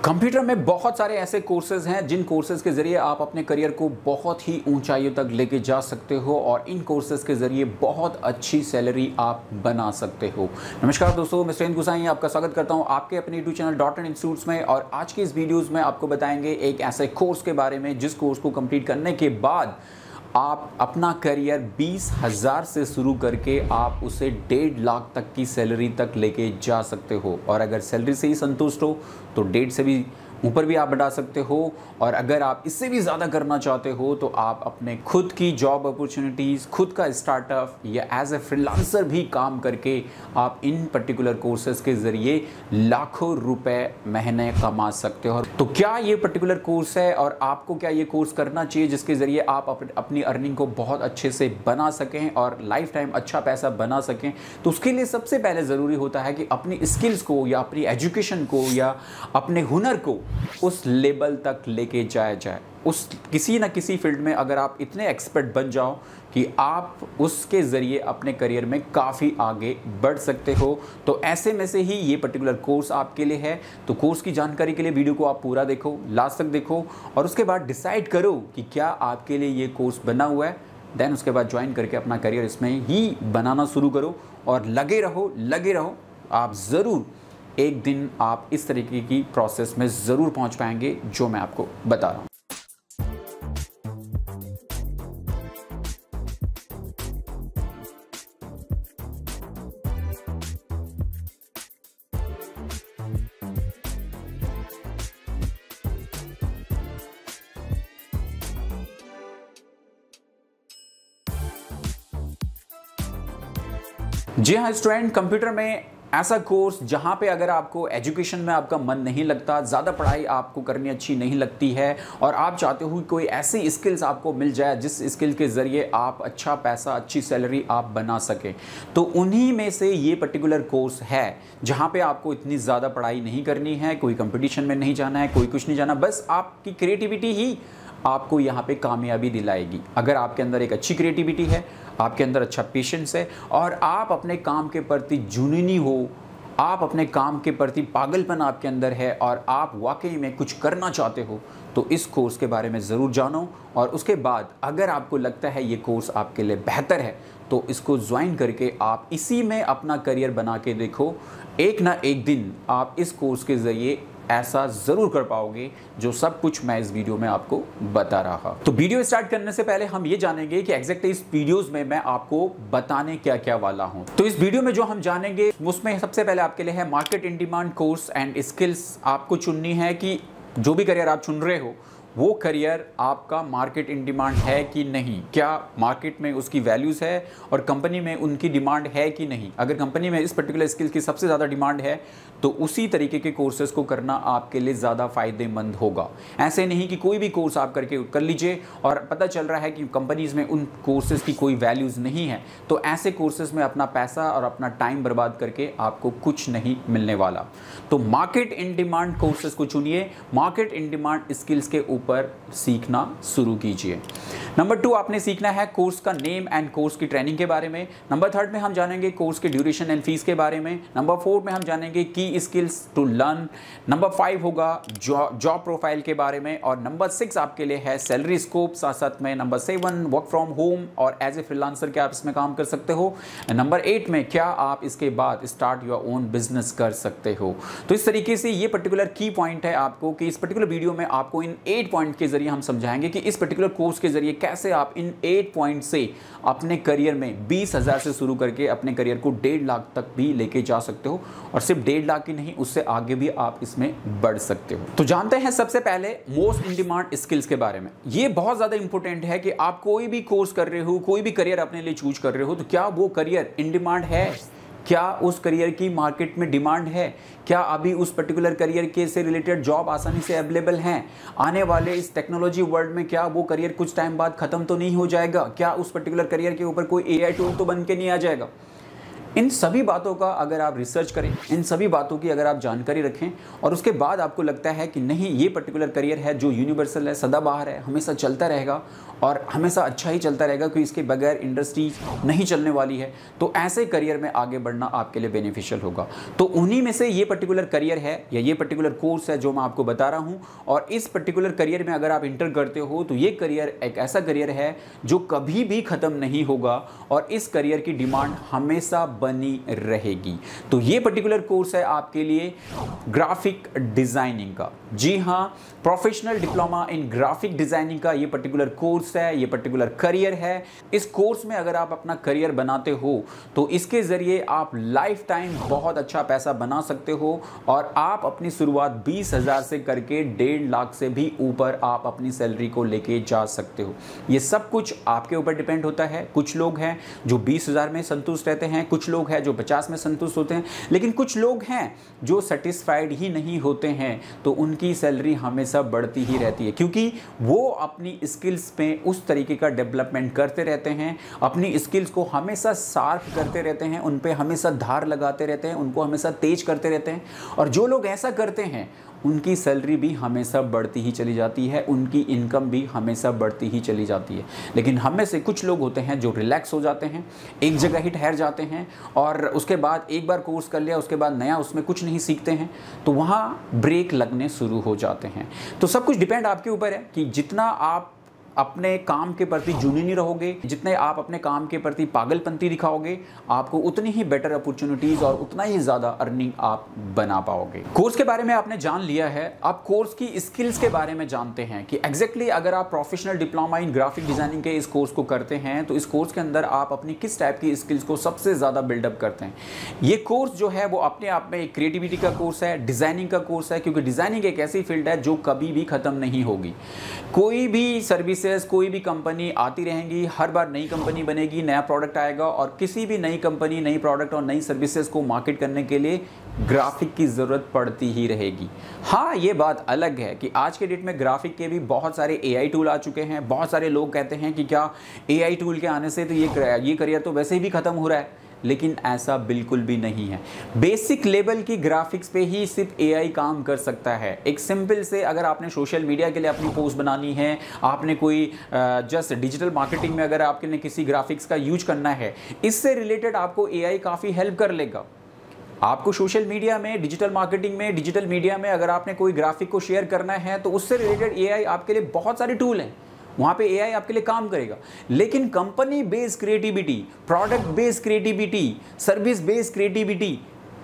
Computer में बहुत सारे ऐसे कोर्सेज हैं जिन कोर्सेज के ज़रिए आप अपने करियर को बहुत ही ऊंचाइयों तक लेके जा सकते हो और इन कोर्सेज के ज़रिए बहुत अच्छी सैलरी आप बना सकते हो। नमस्कार दोस्तों, मैं सुरेंद्र गुसाई आपका स्वागत करता हूं आपके अपने YouTube channel dot and institutes में। और आज की इस वीडियोज़ में आपको बताएंगे एक ऐसे कोर्स के बारे में जिस कोर्स को कंप्लीट करने के बाद आप अपना करियर 20,000 से शुरू करके आप उसे 1.5 लाख तक की सैलरी तक लेके जा सकते हो। और अगर सैलरी से ही संतुष्ट हो तो 1.5 से भी ऊपर भी आप बढ़ा सकते हो। और अगर आप इससे भी ज़्यादा करना चाहते हो तो आप अपने खुद की जॉब अपॉर्चुनिटीज़, खुद का स्टार्टअप या एज ए फ्रीलांसर भी काम करके आप इन पर्टिकुलर कोर्सेज के ज़रिए लाखों रुपए महीने कमा सकते हो। तो क्या ये पर्टिकुलर कोर्स है और आपको क्या ये कोर्स करना चाहिए जिसके ज़रिए आप अपनी अर्निंग को बहुत अच्छे से बना सकें और लाइफ टाइम अच्छा पैसा बना सकें? तो उसके लिए सबसे पहले ज़रूरी होता है कि अपनी स्किल्स को या अपनी एजुकेशन को या अपने हुनर को उस लेवल तक लेके जाया जाए। उस किसी ना किसी फील्ड में अगर आप इतने एक्सपर्ट बन जाओ कि आप उसके ज़रिए अपने करियर में काफ़ी आगे बढ़ सकते हो, तो ऐसे में से ही ये पर्टिकुलर कोर्स आपके लिए है। तो कोर्स की जानकारी के लिए वीडियो को आप पूरा देखो, लास्ट तक देखो और उसके बाद डिसाइड करो कि क्या आपके लिए ये कोर्स बना हुआ है। देन उसके बाद ज्वाइन करके अपना करियर इसमें ही बनाना शुरू करो और लगे रहो। आप ज़रूर एक दिन आप इस तरीके की प्रोसेस में ज़रूर पहुंच पाएंगे जो मैं आपको बता रहा हूं। जी हाँ स्टूडेंट, कंप्यूटर में ऐसा कोर्स जहाँ पे अगर आपको एजुकेशन में आपका मन नहीं लगता, ज़्यादा पढ़ाई आपको करनी अच्छी नहीं लगती है और आप चाहते हो कोई ऐसी स्किल्स आपको मिल जाए जिस स्किल के ज़रिए आप अच्छा पैसा, अच्छी सैलरी आप बना सकें, तो उन्हीं में से ये पर्टिकुलर कोर्स है जहाँ पे आपको इतनी ज़्यादा पढ़ाई नहीं करनी है, कोई कंपटीशन में नहीं जाना है, कोई कुछ नहीं जाना, बस आपकी क्रिएटिविटी ही आपको यहाँ पे कामयाबी दिलाएगी। अगर आपके अंदर एक अच्छी क्रिएटिविटी है, आपके अंदर अच्छा पेशेंस है और आप अपने काम के प्रति जुनूनी हो, आप अपने काम के प्रति पागलपन आपके अंदर है और आप वाकई में कुछ करना चाहते हो, तो इस कोर्स के बारे में ज़रूर जानो। और उसके बाद अगर आपको लगता है ये कोर्स आपके लिए बेहतर है तो इसको ज्वाइन करके आप इसी में अपना करियर बना के देखो। एक ना एक दिन आप इस कोर्स के ज़रिए ऐसा ज़रूर कर पाओगे जो सब कुछ मैं इस वीडियो में आपको बता रहा। तो वीडियो स्टार्ट करने से पहले हम ये जानेंगे कि एग्जैक्टली इस वीडियोस में मैं आपको बताने क्या क्या वाला हूं। तो इस वीडियो में जो हम जानेंगे उसमें सबसे पहले आपके लिए है market in demand course and skills. आपको चुननी है कि जो भी करियर आप चुन रहे हो वो करियर आपका मार्केट इन डिमांड है कि नहीं, क्या मार्केट में उसकी वैल्यूज़ है और कंपनी में उनकी डिमांड है कि नहीं। अगर कंपनी में इस पर्टिकुलर स्किल की सबसे ज़्यादा डिमांड है तो उसी तरीके के कोर्सेज़ को करना आपके लिए ज़्यादा फ़ायदेमंद होगा। ऐसे नहीं कि कोई भी कोर्स आप करके कर लीजिए और पता चल रहा है कि कंपनीज़ में उन कोर्सेज़ की कोई वैल्यूज़ नहीं है, तो ऐसे कोर्सेज़ में अपना पैसा और अपना टाइम बर्बाद करके आपको कुछ नहीं मिलने वाला। तो मार्केट इन डिमांड कोर्सेज़ को चुनिए, मार्केट इन डिमांड स्किल्स के ऊपर सीखना शुरू कीजिए। नंबर 2, आपने सीखना है कोर्स का नेम एंड कोर्स की ट्रेनिंग के बारे में। नंबर 3 में हम जानेंगे कोर्स के ड्यूरेशन एंड फीस के बारे में। नंबर 4 में हम जानेंगे की स्किल्स टू लर्न। नंबर 5 होगा जॉब प्रोफाइल के बारे में और नंबर 6 आपके लिए है सैलरी स्कोप। साथ में नंबर 7 वर्क फ्रॉम होम और एज ए फ्रीलांसर क्या आप इसमें काम कर सकते हो। नंबर 8 में क्या आप इसके बाद स्टार्ट योर ओन बिजनेस कर सकते हो। तो इस तरीके से ये पर्टिकुलर की पॉइंट है आपको कि इस पर्टिकुलर वीडियो में आपको इन 8 पॉइंट के जरिए हम समझाएंगे कि इस पर्टिकुलर कोर्स के जरिए कैसे आप इन 8 पॉइंट से अपने करियर में 20,000 से शुरू करके अपने करियर को 1.5 लाख तक भी लेके जा सकते हो। और सिर्फ 1.5 लाख ही नहीं, उससे आगे भी आप इसमें बढ़ सकते हो। तो जानते हैं सबसे पहले मोस्ट इन डिमांड स्किल्स के बारे में। ये बहुत ज़्यादा इंपॉर्टेंट है कि आप कोई भी कोर्स कर रहे हो, कोई भी करियर अपने लिए चूज कर रहे हो, तो क्या वो करियर इन डिमांड है? क्या उस करियर की मार्केट में डिमांड है? क्या अभी उस पर्टिकुलर करियर के से रिलेटेड जॉब आसानी से अवेलेबल हैं? आने वाले इस टेक्नोलॉजी वर्ल्ड में क्या वो करियर कुछ टाइम बाद खत्म तो नहीं हो जाएगा? क्या उस पर्टिकुलर करियर के ऊपर कोई एआई टूल तो बन के नहीं आ जाएगा? इन सभी बातों का अगर आप रिसर्च करें, इन सभी बातों की अगर आप जानकारी रखें और उसके बाद आपको लगता है कि नहीं ये पर्टिकुलर करियर है जो यूनिवर्सल है, सदाबहार है, हमेशा चलता रहेगा और हमेशा अच्छा ही चलता रहेगा, क्योंकि इसके बगैर इंडस्ट्री नहीं चलने वाली है, तो ऐसे करियर में आगे बढ़ना आपके लिए बेनिफिशियल होगा। तो उन्हीं में से ये पर्टिकुलर करियर है या ये पर्टिकुलर कोर्स है जो मैं आपको बता रहा हूँ। और इस पर्टिकुलर करियर में अगर आप इंटर करते हो तो ये करियर एक ऐसा करियर है जो कभी भी ख़त्म नहीं होगा और इस करियर की डिमांड हमेशा बनी रहेगी। तो ये पर्टिकुलर कोर्स है आपके लिए ग्राफिक डिज़ाइनिंग का। जी हाँ, professional diploma in graphic designing का ये पर्टिकुलर कोर्स है, ये पर्टिकुलर करियर है। इस कोर्स में अगर आप अपना करियर बनाते हो तो इसके ज़रिए आप लाइफ टाइम बहुत अच्छा पैसा बना सकते हो और आप अपनी शुरुआत 20,000 से करके 1.5 लाख से भी ऊपर आप अपनी सैलरी को लेके जा सकते हो। ये सब कुछ आपके ऊपर डिपेंड होता है। कुछ लोग हैं जो 20,000 में संतुष्ट रहते हैं, कुछ लोग हैं जो 50 में संतुष्ट होते हैं, लेकिन कुछ लोग हैं जो सेटिस्फाइड ही नहीं होते हैं, तो उनकी सैलरी हमेशा बढ़ती ही रहती है, क्योंकि वो अपनी स्किल्स पे उस तरीके का डेवलपमेंट करते रहते हैं, अपनी स्किल्स को हमेशा शार्प करते रहते हैं, उन पे हमेशा धार लगाते रहते हैं, उनको हमेशा तेज करते रहते हैं। और जो लोग ऐसा करते हैं उनकी सैलरी भी हमेशा बढ़ती ही चली जाती है, उनकी इनकम भी हमेशा बढ़ती ही चली जाती है। लेकिन हम में से कुछ लोग होते हैं जो रिलैक्स हो जाते हैं, एक जगह ही ठहर जाते हैं और उसके बाद एक बार कोर्स कर लिया उसके बाद नया उसमें कुछ नहीं सीखते हैं, तो वहाँ ब्रेक लगने शुरू हो जाते हैं। तो सब कुछ डिपेंड आपके ऊपर है कि जितना आप अपने काम के प्रति जुनूनी रहोगे, जितने आप अपने काम के प्रति पागलपंती दिखाओगे, आपको उतनी ही बेटर अपॉर्चुनिटीज और उतना ही ज़्यादा अर्निंग आप बना पाओगे। कोर्स के बारे में आपने जान लिया है, अब कोर्स की स्किल्स के बारे में जानते हैं कि एग्जैक्टली अगर आप professional diploma in graphic designing के इस कोर्स को करते हैं तो इस कोर्स के अंदर आप अपनी किस टाइप की स्किल्स को सबसे ज़्यादा बिल्डअप करते हैं। ये कोर्स जो है वो अपने आप में एक क्रिएटिविटी का कोर्स है, डिज़ाइनिंग का कोर्स है, क्योंकि डिज़ाइनिंग एक ऐसी फील्ड है जो कभी भी ख़त्म नहीं होगी। कोई भी सर्विसेज, कोई भी कंपनी आती रहेंगी, हर बार नई कंपनी बनेगी, नया प्रोडक्ट आएगा और किसी भी नई कंपनी, नई प्रोडक्ट और नई सर्विसेज को मार्केट करने के लिए ग्राफिक की ज़रूरत पड़ती ही रहेगी। हाँ, ये बात अलग है कि आज के डेट में ग्राफिक के भी बहुत सारे AI टूल आ चुके हैं। बहुत सारे लोग कहते हैं कि क्या AI टूल के आने से तो ये करियर तो वैसे ही भी ख़त्म हो रहा है, लेकिन ऐसा बिल्कुल भी नहीं है। बेसिक लेवल की ग्राफिक्स पे ही सिर्फ AI काम कर सकता है। एक सिंपल से अगर आपने सोशल मीडिया के लिए अपनी पोस्ट बनानी है, आपने कोई जस्ट डिजिटल मार्केटिंग में अगर आपके लिए किसी ग्राफिक्स का यूज करना है, इससे रिलेटेड आपको AI काफ़ी हेल्प कर लेगा। आपको सोशल मीडिया में, डिजिटल मार्केटिंग में, डिजिटल मीडिया में अगर आपने कोई ग्राफिक को शेयर करना है तो उससे रिलेटेड AI आपके लिए बहुत सारे टूल हैं, वहाँ पे AI आपके लिए काम करेगा। लेकिन company based creativity, product based creativity, service based creativity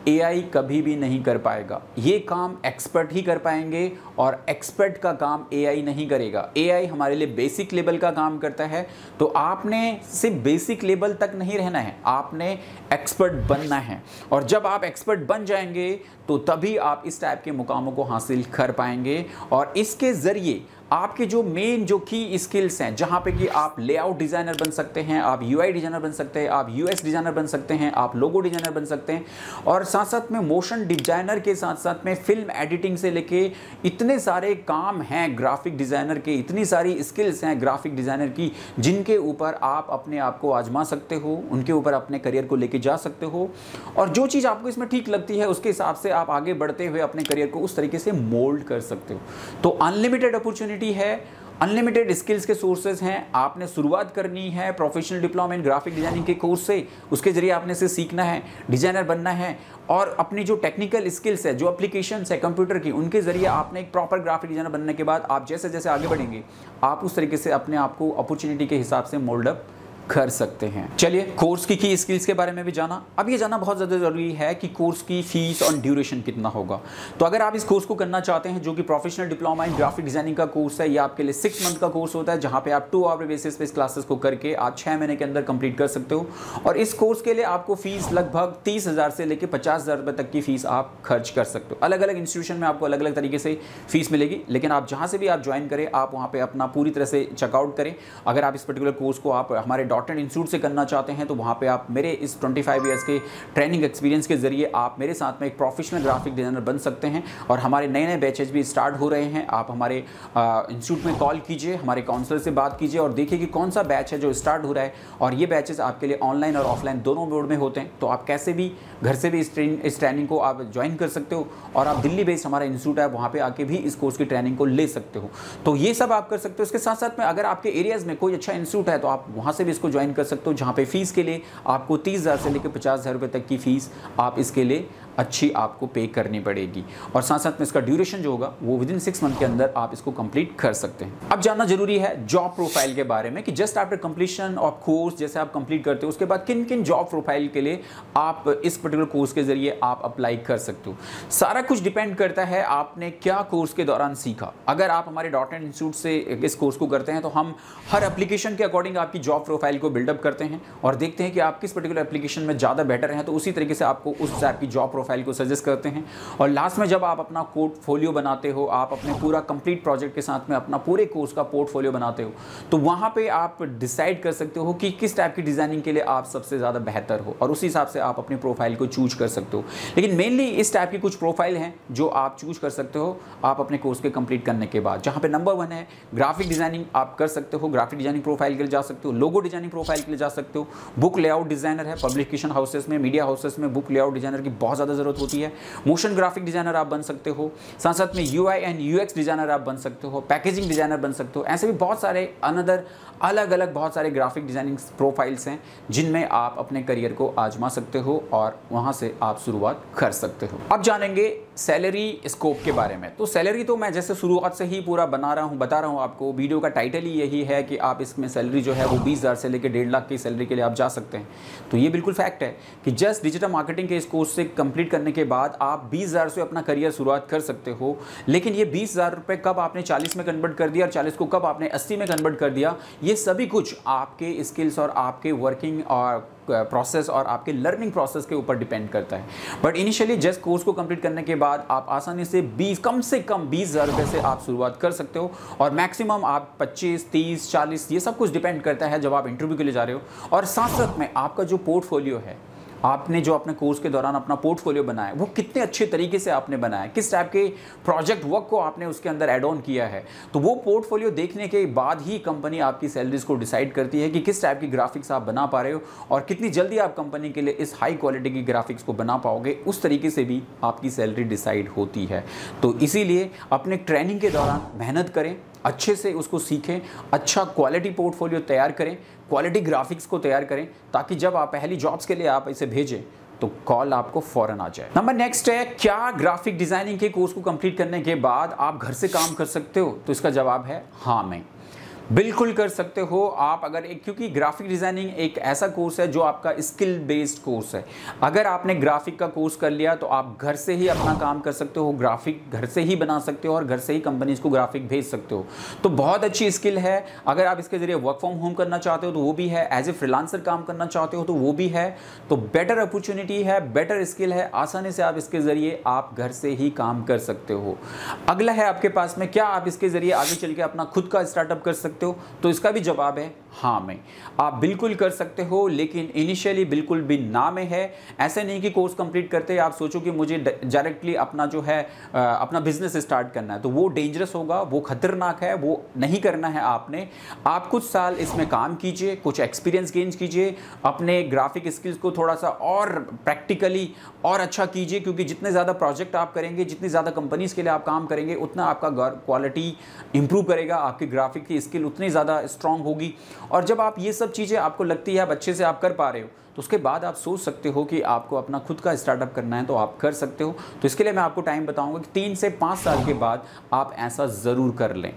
AI कभी भी नहीं कर पाएगा। ये काम एक्सपर्ट ही कर पाएंगे और एक्सपर्ट का काम AI नहीं करेगा। AI हमारे लिए बेसिक लेवल का काम करता है, तो आपने सिर्फ बेसिक लेवल तक नहीं रहना है, आपने एक्सपर्ट बनना है। और जब आप एक्सपर्ट बन जाएंगे तो तभी आप इस टाइप के मुकामों को हासिल कर पाएंगे और इसके ज़रिए आपके जो मेन जो की स्किल्स हैं, जहाँ पे कि आप लेआउट डिज़ाइनर बन सकते हैं, आप UI डिज़ाइनर बन सकते हैं, आप UX डिज़ाइनर बन सकते हैं, आप लोगो डिज़ाइनर बन सकते हैं और साथ साथ में मोशन डिज़ाइनर के साथ साथ में फिल्म एडिटिंग से लेके इतने सारे काम हैं ग्राफिक डिज़ाइनर के, इतनी सारी स्किल्स हैं ग्राफिक डिज़ाइनर की जिनके ऊपर आप अपने आप को आजमा सकते हो, उनके ऊपर अपने करियर को लेके जा सकते हो और जो चीज़ आपको इसमें ठीक लगती है उसके हिसाब से आप आगे बढ़ते हुए अपने करियर को उस तरीके से मोल्ड कर सकते हो। तो अनलिमिटेड अपॉर्चुनिटी है, अनलिमिटेड स्किल्स के सोर्सेज हैं। आपने शुरुआत करनी है professional diploma in graphic designing के कोर्स से, उसके जरिए आपने से सीखना है, डिजाइनर बनना है और अपनी जो टेक्निकल स्किल्स है, जो एप्लीकेशंस है कंप्यूटर की, उनके जरिए आपने एक प्रॉपर ग्राफिक डिजाइनर बनने के बाद आप जैसे जैसे आगे बढ़ेंगे आप उस तरीके से अपने आप को अपॉर्चुनिटी के हिसाब से मोल्ड अप कर सकते हैं। चलिए, कोर्स की स्किल्स के बारे में भी जाना। अब ये जानना बहुत ज़्यादा ज़रूरी है कि कोर्स की फीस और ड्यूरेशन कितना होगा। तो अगर आप इस कोर्स को करना चाहते हैं जो कि professional diploma in graphic designing का कोर्स है, ये आपके लिए 6 मंथ का कोर्स होता है जहाँ पे आप 2 आवर बेसिस पे इस क्लासेस को करके आप 6 महीने के अंदर कंप्लीट कर सकते हो और इस कोर्स के लिए आपको फीस लगभग 30,000 से लेकर 50,000 रुपये तक की फीस आप खर्च कर सकते हो। अलग अलग इंस्टीट्यूशन में आपको अलग अलग तरीके से फीस मिलेगी, लेकिन आप जहाँ से भी आप ज्वाइन करें आप वहाँ पर अपना पूरी तरह से चेकआउट करें। अगर आप इस पर्टिकुलर कोर्स को आप हमारे डॉट नेट इंस्टीट्यूट से करना चाहते हैं तो वहाँ पे आप मेरे इस 25 ईयर्स के ट्रेनिंग एक्सपीरियंस के जरिए आप मेरे साथ में एक प्रोफेशनल ग्राफिक डिज़ाइनर बन सकते हैं। और हमारे नए नए बैचेज भी स्टार्ट हो रहे हैं। आप हमारे इंस्टीट्यूट में कॉल कीजिए, हमारे काउंसलर से बात कीजिए और देखिए कि कौन सा बैच है जो स्टार्ट हो रहा है। और ये बैचेज आपके लिए ऑनलाइन और ऑफलाइन दोनों मोड में होते हैं, तो आप कैसे भी घर से भी इस ट्रेनिंग को आप ज्वाइन कर सकते हो। और आप दिल्ली बेस्ड हमारा इंस्टीट्यूट है, वहाँ पे आके भी इस कोर्स की ट्रेनिंग को ले सकते हो। तो ये सब आप कर सकते हो। इसके साथ साथ में अगर आपके एरियाज़ में कोई अच्छा इंस्टीट्यूट है तो आप वहाँ से भी इसको ज्वाइन कर सकते हो, जहाँ पे फीस के लिए आपको 30,000 से लेकर 50,000 रुपये तक की फ़ीस आप इसके लिए अच्छी आपको पे करनी पड़ेगी। और साथ साथ में इसका ड्यूरेशन जो होगा वो विदिन 6 मंथ के अंदर आप इसको कंप्लीट कर सकते हैं। अब जानना जरूरी है जॉब प्रोफाइल के बारे में कि just after completion of course जैसे आप कंप्लीट करते हो उसके बाद किन किन जॉब प्रोफाइल के लिए आप इस पर्टिकुलर कोर्स के जरिए आप अप्लाई कर सकते हो। सारा कुछ डिपेंड करता है आपने क्या कोर्स के दौरान सीखा। अगर आप हमारे डॉट नेट इंस्टीट्यूट से इस कोर्स को करते हैं तो हम हर एप्लीकेशन के अकॉर्डिंग आपकी जॉब प्रोफाइल को बिल्डअप करते हैं और देखते हैं कि आप किस पर्टिकुलर एप्लीकेशन में ज़्यादा बेटर हैं, तो उसी तरीके से आपको उस टाइप की जॉब प्रोफाइल को सजेस्ट करते हैं। और लास्ट में जब आप अपना पोर्टफोलियो बनाते हो, आप अपने पूरा कंप्लीट प्रोजेक्ट के साथ में अपना पूरे कोर्स का पोर्टफोलियो बनाते हो, तो वहाँ पे आप डिसाइड कर सकते हो कि किस टाइप की डिज़ाइनिंग के लिए आप सबसे ज़्यादा बेहतर हो और उसी हिसाब से आप अपनी प्रोफाइल को चूज कर सकते हो। लेकिन मेनली इस टाइप की कुछ प्रोफाइल हैं जो आप चूज कर सकते हो आप अपने कोर्स के कंप्लीट करने के बाद, जहाँ पे नंबर 1 है ग्राफिक डिज़ाइनिंग आप कर सकते हो। ग्राफिक डिज़ाइनिंग प्रोफाइल के लिए जा सकते हो, लोगो डिज़ाइनिंग प्रोफाइल के लिए जा सकते हो, बुक लेआउट डिज़ाइनर है। पब्लिकेशन हाउसेस में, मीडिया हाउसेस में बुक लेआउट डिज़ाइनर की बहुत ज़्यादा ज़रूरत होती है। मोशन ग्राफिक डिज़ाइनर आप बन सकते हो, साथ साथ में UI एंड UX डिज़ाइनर आप बन सकते हो, पैकेजिंग डिज़ाइनर बन सकते हो। ऐसे भी बहुत सारे अलग अलग बहुत सारे ग्राफिक डिज़ाइनिंग प्रोफाइल्स हैं जिनमें आप अपने करियर को आजमा सकते हो और वहाँ से आप शुरुआत कर सकते हो। अब जानेंगे सैलरी स्कोप के बारे में। तो सैलरी तो मैं जैसे शुरुआत से ही पूरा बता रहा हूँ आपको। वीडियो का टाइटल ही यही है कि आप इसमें सैलरी जो है वो 20,000 से लेकर 1.5 लाख की सैलरी के लिए आप जा सकते हैं। तो ये बिल्कुल फैक्ट है कि जस्ट डिजिटल मार्केटिंग के इस कोर्स से कंप्लीट करने के बाद आप 20,000 से अपना करियर शुरुआत कर सकते हो। लेकिन ये 20,000 रुपये कब आपने 40 में कन्वर्ट कर दिया और 40 को कब आपने 80 में कन्वर्ट कर दिया, ये सभी कुछ आपके स्किल्स और आपके वर्किंग और प्रोसेस और आपके लर्निंग प्रोसेस के ऊपर डिपेंड करता है। बट इनिशियली जस्ट कोर्स को कंप्लीट करने के बाद आप आसानी से कम से कम 20,000 रुपये से आप शुरुआत कर सकते हो और मैक्सिमम आप 25, 30, 40 ये सब कुछ डिपेंड करता है जब आप इंटरव्यू के लिए जा रहे हो। और साथ साथ में आपका जो पोर्टफोलियो है, आपने जो अपने कोर्स के दौरान अपना पोर्टफोलियो बनाया वो कितने अच्छे तरीके से आपने बनाया, किस टाइप के प्रोजेक्ट वर्क को आपने उसके अंदर ऐड ऑन किया है, तो वो पोर्टफोलियो देखने के बाद ही कंपनी आपकी सैलरीज को डिसाइड करती है कि किस टाइप की ग्राफिक्स आप बना पा रहे हो और कितनी जल्दी आप कंपनी के लिए इस हाई क्वालिटी की ग्राफिक्स को बना पाओगे। उस तरीके से भी आपकी सैलरी डिसाइड होती है। तो इसीलिए अपने ट्रेनिंग के दौरान मेहनत करें, अच्छे से उसको सीखें, अच्छा क्वालिटी पोर्टफोलियो तैयार करें, क्वालिटी ग्राफिक्स को तैयार करें, ताकि जब आप पहली जॉब्स के लिए आप इसे भेजें तो कॉल आपको फौरन आ जाए। नंबर नेक्स्ट है, क्या ग्राफिक डिजाइनिंग के कोर्स को कंप्लीट करने के बाद आप घर से काम कर सकते हो? तो इसका जवाब है हाँ, मैं बिल्कुल कर सकते हो। आप अगर क्योंकि ग्राफिक डिज़ाइनिंग एक ऐसा कोर्स है जो आपका स्किल बेस्ड कोर्स है। अगर आपने ग्राफिक का कोर्स कर लिया तो आप घर से ही अपना काम कर सकते हो, ग्राफिक घर से ही बना सकते हो और घर से ही कंपनीज को ग्राफिक भेज सकते हो। तो बहुत अच्छी स्किल है। अगर आप इसके ज़रिए वर्क फ्रॉम होम करना चाहते हो तो वो भी है, एज ए फ्रीलांसर काम करना चाहते हो तो वो भी है। तो बेटर अपॉर्चुनिटी है, बेटर स्किल है, आसानी से आप इसके ज़रिए आप घर से ही काम कर सकते हो। अगला है आपके पास में, क्या आप इसके ज़रिए आगे चल के अपना खुद का स्टार्टअप कर सकते हो? तो इसका भी जवाब है हाँ, मैं आप बिल्कुल कर सकते हो, लेकिन इनिशियली बिल्कुल भी ना में है। ऐसे नहीं कि कोर्स कंप्लीट करते आप सोचो कि मुझे डायरेक्टली अपना जो है अपना बिजनेस स्टार्ट करना है, तो वो डेंजरस होगा, वो खतरनाक है, वो नहीं करना है आपने। आप कुछ साल इसमें काम कीजिए, कुछ एक्सपीरियंस गेन कीजिए, अपने ग्राफिक स्किल्स को थोड़ा सा और प्रैक्टिकली और अच्छा कीजिए, क्योंकि जितने ज़्यादा प्रोजेक्ट आप करेंगे, जितनी ज़्यादा कंपनीज के लिए आप काम करेंगे, उतना आपका क्वालिटी इंप्रूव करेगा, आपकी ग्राफिक की स्किल उतनी ज़्यादा स्ट्रांग होगी। और जब आप ये सब चीज़ें आपको लगती है आप अच्छे से आप कर पा रहे हो, तो उसके बाद आप सोच सकते हो कि आपको अपना खुद का स्टार्टअप करना है, तो आप कर सकते हो। तो इसके लिए मैं आपको टाइम बताऊंगा कि 3 से 5 साल के बाद आप ऐसा ज़रूर कर लें।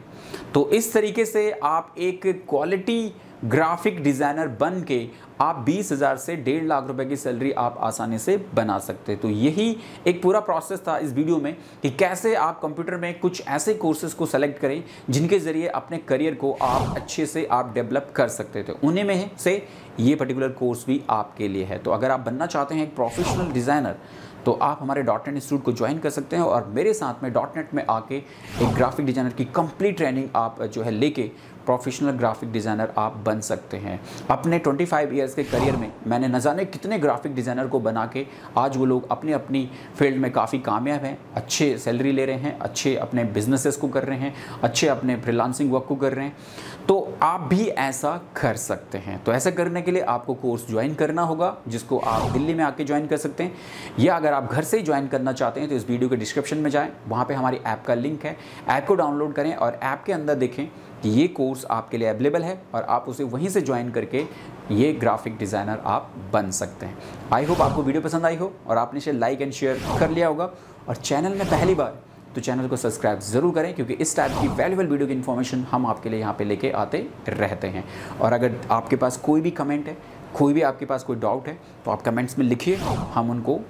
तो इस तरीके से आप एक क्वालिटी ग्राफिक डिज़ाइनर बन के आप 20,000 से 1.5 लाख रुपए की सैलरी आप आसानी से बना सकते हैं। तो यही एक पूरा प्रोसेस था इस वीडियो में कि कैसे आप कंप्यूटर में कुछ ऐसे कोर्सेज को सेलेक्ट करें जिनके ज़रिए अपने करियर को आप अच्छे से आप डेवलप कर सकते थे। उन्हीं में से ये पर्टिकुलर कोर्स भी आपके लिए है। तो अगर आप बनना चाहते हैं एक प्रोफेशनल डिज़ाइनर, तो आप हमारे डॉट नेट इंस्टीट्यूट को ज्वाइन कर सकते हैं और मेरे साथ में डॉट नेट में आके एक ग्राफिक डिज़ाइनर की कंप्लीट ट्रेनिंग आप जो है लेके प्रोफेशनल ग्राफिक डिज़ाइनर आप बन सकते हैं। अपने 25 ईयर्स के करियर में मैंने न जाने कितने ग्राफिक डिज़ाइनर को बना के आज वो लोग अपनी अपनी फील्ड में काफ़ी कामयाब हैं, अच्छे सैलरी ले रहे हैं, अच्छे अपने बिजनेसेस को कर रहे हैं, अच्छे अपने फ्रीलांसिंग वर्क को कर रहे हैं। तो आप भी ऐसा कर सकते हैं। तो ऐसा करने के लिए आपको कोर्स ज्वाइन करना होगा, जिसको आप दिल्ली में आके ज्वाइन कर सकते हैं, या अगर आप घर से ही ज्वाइन करना चाहते हैं तो इस वीडियो के डिस्क्रिप्शन में जाएं, वहाँ पे हमारी ऐप का लिंक है। ऐप को डाउनलोड करें और ऐप के अंदर देखें कि ये कोर्स आपके लिए अवेलेबल है और आप उसे वहीं से ज्वाइन करके ये ग्राफिक डिज़ाइनर आप बन सकते हैं। आई होप आपको वीडियो पसंद आई हो और आपने इसे लाइक एंड शेयर कर लिया होगा। और चैनल में पहली बार तो चैनल को सब्सक्राइब ज़रूर करें, क्योंकि इस टाइप की वैल्यूबल वीडियो की इन्फॉर्मेशन हम आपके लिए यहाँ पे लेके आते रहते हैं। और अगर आपके पास कोई भी कमेंट है, कोई भी आपके पास कोई डाउट है, तो आप कमेंट्स में लिखिए, हम उनको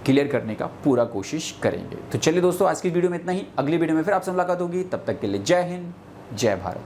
क्लियर करने का पूरा कोशिश करेंगे। तो चलिए दोस्तों, आज की वीडियो में इतना ही। अगली वीडियो में फिर आपसे मुलाकात होगी। तब तक के लिए जय हिंद, जय भारत।